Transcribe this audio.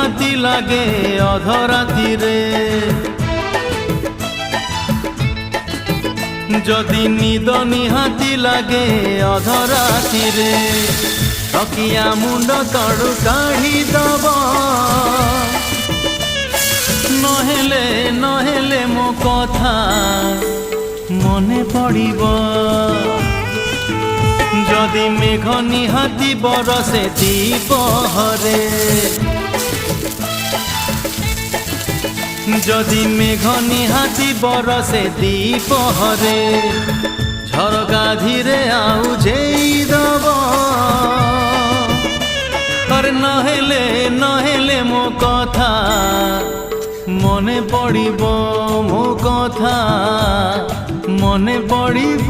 ନିହାତି ଲାଗେ ଅଧରାତିରେ ଯଦି ନିଦ ନିହାତି ଲାଗେ ଅଧରାତିରେ ତକିଆ ମୁଣ୍ଡ ତଳୁ କାଢ଼ିଦବ ନହେଲେ ନହେଲେ ମୋ କଥା ମନେ ପଡ଼ିବ যদি মেঘ নিহাতি বরসে দ্বিপহরে যদি মেঘ নিহাতি বরসে দ্বিপহরে ঝরকা ধীরে আউঝেই দব আর নহেলে নহেলে মো কথা মনে পড়িব মো কথা মনে পড়িব।